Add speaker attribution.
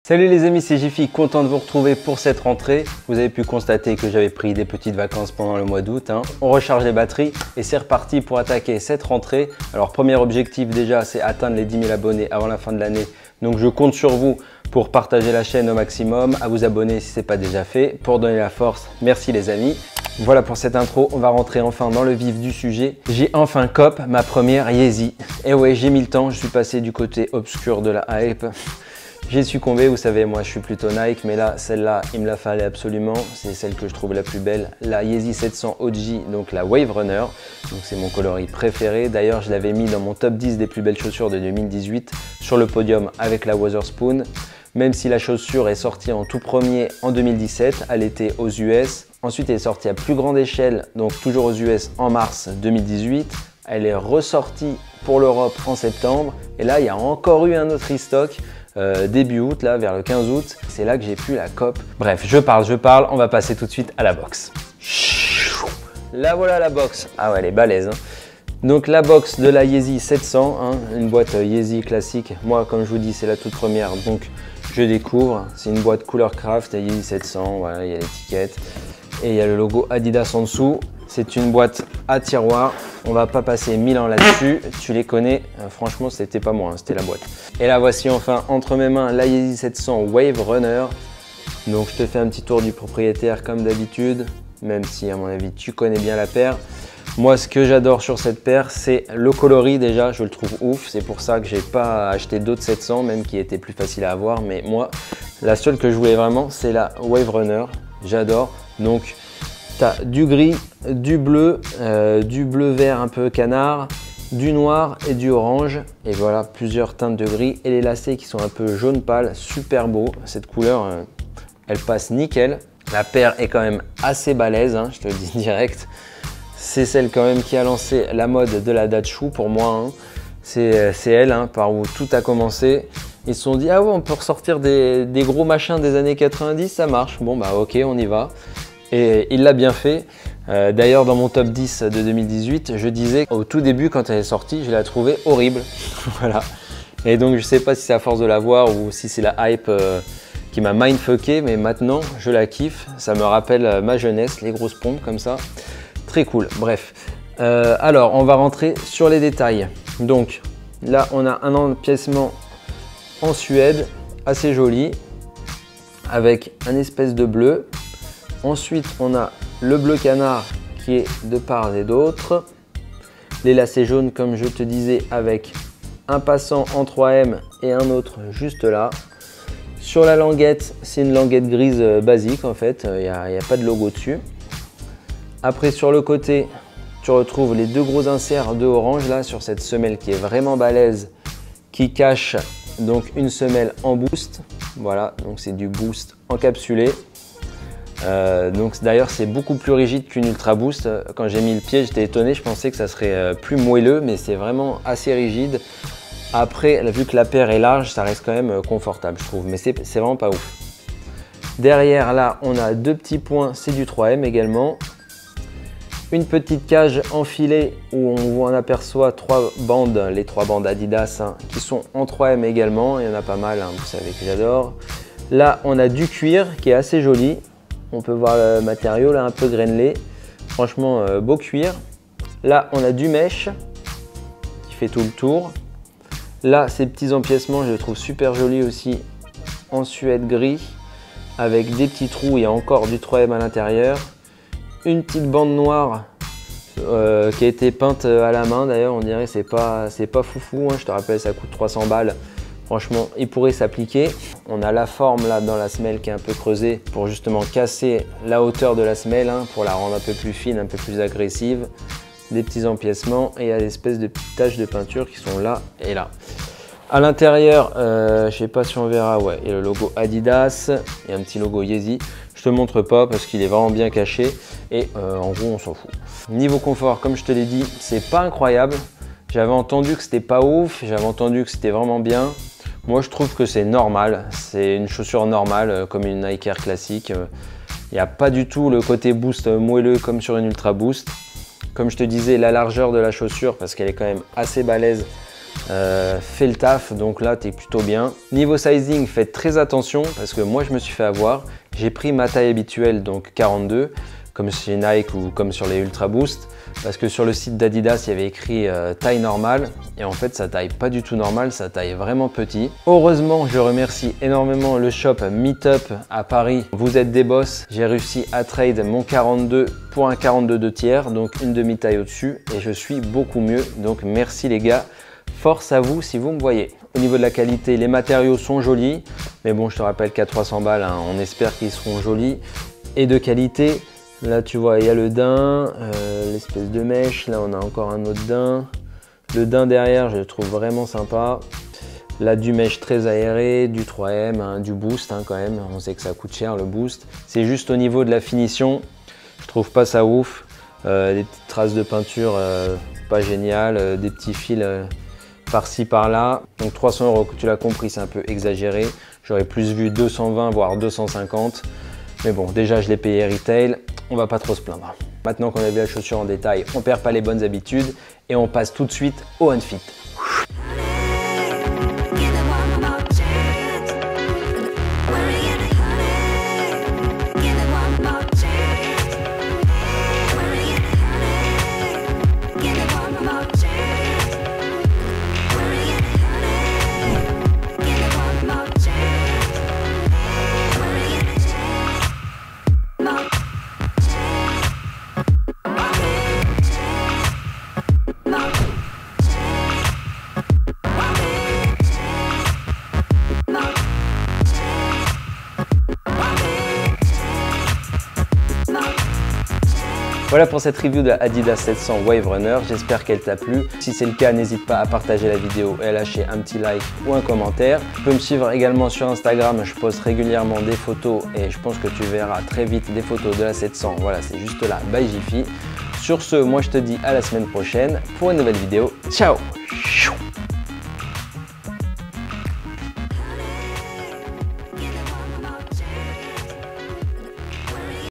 Speaker 1: Salut les amis, c'est Jiffy, content de vous retrouver pour cette rentrée. Vous avez pu constater que j'avais pris des petites vacances pendant le mois d'août. On recharge les batteries et c'est reparti pour attaquer cette rentrée. Alors premier objectif déjà, c'est atteindre les 10 000 abonnés avant la fin de l'année. Donc je compte sur vous pour partager la chaîne au maximum, à vous abonner si ce n'est pas déjà fait, pour donner la force. Merci les amis. Voilà pour cette intro, on va rentrer enfin dans le vif du sujet. J'ai enfin cop ma première Yeezy. Et ouais, j'ai mis le temps, je suis passé du côté obscur de la hype. J'ai succombé, vous savez, moi je suis plutôt Nike, mais là, celle-là, il me la fallait absolument. C'est celle que je trouve la plus belle, la Yeezy 700 OG, donc la Wave Runner. Donc c'est mon coloris préféré. D'ailleurs, je l'avais mis dans mon top 10 des plus belles chaussures de 2018, sur le podium avec la Wotherspoon. Même si la chaussure est sortie en tout premier en 2017, elle était aux US. Ensuite, elle est sortie à plus grande échelle, donc toujours aux US en mars 2018. Elle est ressortie pour l'Europe en septembre. Et là, il y a encore eu un autre restock. Début août, là, vers le 15 août, c'est là que j'ai pu la cop. Bref, je parle, on va passer tout de suite à la box. Là voilà la box. Ah ouais, elle est balèze. Donc la box de la Yeezy 700, une boîte Yeezy classique. Moi, comme je vous dis, c'est la toute première, donc je découvre. C'est une boîte couleur craft, Yeezy 700, voilà, il y a l'étiquette. Et il y a le logo Adidas en dessous. C'est une boîte à tiroir. On va pas passer 1000 ans là-dessus. Tu les connais. Franchement, c'était pas moi, c'était la boîte. Et là, voici enfin entre mes mains la Yeezy 700 Wave Runner. Donc, je te fais un petit tour du propriétaire comme d'habitude, même si à mon avis, tu connais bien la paire. Moi, ce que j'adore sur cette paire, c'est le coloris déjà. Je le trouve ouf. C'est pour ça que j'ai pas acheté d'autres 700, même qui étaient plus faciles à avoir. Mais moi, la seule que je voulais vraiment, c'est la Wave Runner. J'adore. Donc, tu as du gris, du bleu vert un peu canard, du noir et du orange. Et voilà, plusieurs teintes de gris. Et les lacets qui sont un peu jaune pâle, super beau. Cette couleur, elle passe nickel. La paire est quand même assez balèze, je te le dis direct. C'est celle quand même qui a lancé la mode de la Datshu pour moi. C'est elle, par où tout a commencé. Ils se sont dit, ah ouais, on peut ressortir des gros machins des années 90, ça marche. Bon, bah ok, on y va. Et il l'a bien fait. D'ailleurs, dans mon top 10 de 2018, je disais au tout début, quand elle est sortie, je la trouvais horrible. Voilà. Et donc, je ne sais pas si c'est à force de la voir ou si c'est la hype qui m'a mindfucké, mais maintenant, je la kiffe. Ça me rappelle ma jeunesse, les grosses pompes comme ça. Très cool. Bref. Alors, on va rentrer sur les détails. Donc, là, on a un empiècement en Suède, assez joli, avec un espèce de bleu. Ensuite, on a le bleu canard qui est de part et d'autre. Les lacets jaunes, comme je te disais, avec un passant en 3M et un autre juste là. Sur la languette, c'est une languette grise basique en fait. Il n'y a pas de logo dessus. Après, sur le côté, tu retrouves les deux gros inserts de orange là sur cette semelle qui est vraiment balèze, qui cache donc une semelle en boost. Voilà, donc c'est du boost encapsulé. Donc d'ailleurs c'est beaucoup plus rigide qu'une Ultra Boost. Quand j'ai mis le pied, j'étais étonné, je pensais que ça serait plus moelleux, mais c'est vraiment assez rigide. Après, vu que la paire est large, ça reste quand même confortable, je trouve, mais c'est vraiment pas ouf. Derrière là, on a deux petits points, c'est du 3M également. Une petite cage enfilée où on en aperçoit trois bandes, les trois bandes Adidas qui sont en 3M également. Il y en a pas mal, vous savez que j'adore. Là, on a du cuir qui est assez joli. On peut voir le matériau là un peu grainelé. Franchement, beau cuir. Là, on a du mesh qui fait tout le tour. Là, ces petits empiècements, je les trouve super jolis aussi en suède gris avec des petits trous. Il y a encore du 3M à l'intérieur. Une petite bande noire qui a été peinte à la main. D'ailleurs, on dirait c'est pas foufou. Je te rappelle, ça coûte 300 balles. Franchement, il pourrait s'appliquer. On a la forme là dans la semelle qui est un peu creusée pour justement casser la hauteur de la semelle, pour la rendre un peu plus fine, un peu plus agressive. Des petits empiècements et il y a des espèces de petites taches de peinture qui sont là et là. À l'intérieur, je ne sais pas si on verra, ouais, il y a le logo Adidas et un petit logo Yeezy. Je te montre pas parce qu'il est vraiment bien caché et en gros on s'en fout. Niveau confort, comme je te l'ai dit, c'est pas incroyable. J'avais entendu que c'était pas ouf, j'avais entendu que c'était vraiment bien. Moi, je trouve que c'est normal. C'est une chaussure normale, comme une Nike Air classique. Il n'y a pas du tout le côté boost moelleux comme sur une Ultra Boost. Comme je te disais, la largeur de la chaussure, parce qu'elle est quand même assez balèze, fait le taf, donc là tu es plutôt bien. Niveau sizing, faites très attention parce que moi je me suis fait avoir. J'ai pris ma taille habituelle, donc 42, comme chez Nike ou comme sur les Ultra Boost, parce que sur le site d'Adidas il y avait écrit taille normale et en fait ça taille pas du tout normal, ça taille vraiment petit. Heureusement, je remercie énormément le shop Meetup à Paris. Vous êtes des boss, j'ai réussi à trade mon 42 pour un 42 2 tiers, donc une demi-taille au-dessus et je suis beaucoup mieux, donc merci les gars. Force à vous si vous me voyez. Au niveau de la qualité, les matériaux sont jolis, mais bon, je te rappelle qu'à 300 balles, hein, on espère qu'ils seront jolis et de qualité. Là, tu vois, il y a le daim, l'espèce de mèche. Là, on a encore un autre daim. Le daim derrière, je le trouve vraiment sympa. Là, du mèche très aéré, du 3M, hein, du boost hein, quand même. On sait que ça coûte cher le boost. C'est juste au niveau de la finition, je trouve pas ça ouf. Des petites traces de peinture pas géniales, des petits fils par-ci par-là. Donc 300 €, tu l'as compris, c'est un peu exagéré. J'aurais plus vu 220 voire 250. Mais bon, déjà je l'ai payé retail, on va pas trop se plaindre. Maintenant qu'on a vu la chaussure en détail, on perd pas les bonnes habitudes et on passe tout de suite au Unfit. Voilà pour cette review de la Adidas 700 Wave Runner, j'espère qu'elle t'a plu. Si c'est le cas, n'hésite pas à partager la vidéo et à lâcher un petit like ou un commentaire. Tu peux me suivre également sur Instagram, je poste régulièrement des photos et je pense que tu verras très vite des photos de la 700. Voilà, c'est juste là, by Jiffy. Sur ce, moi je te dis à la semaine prochaine pour une nouvelle vidéo. Ciao!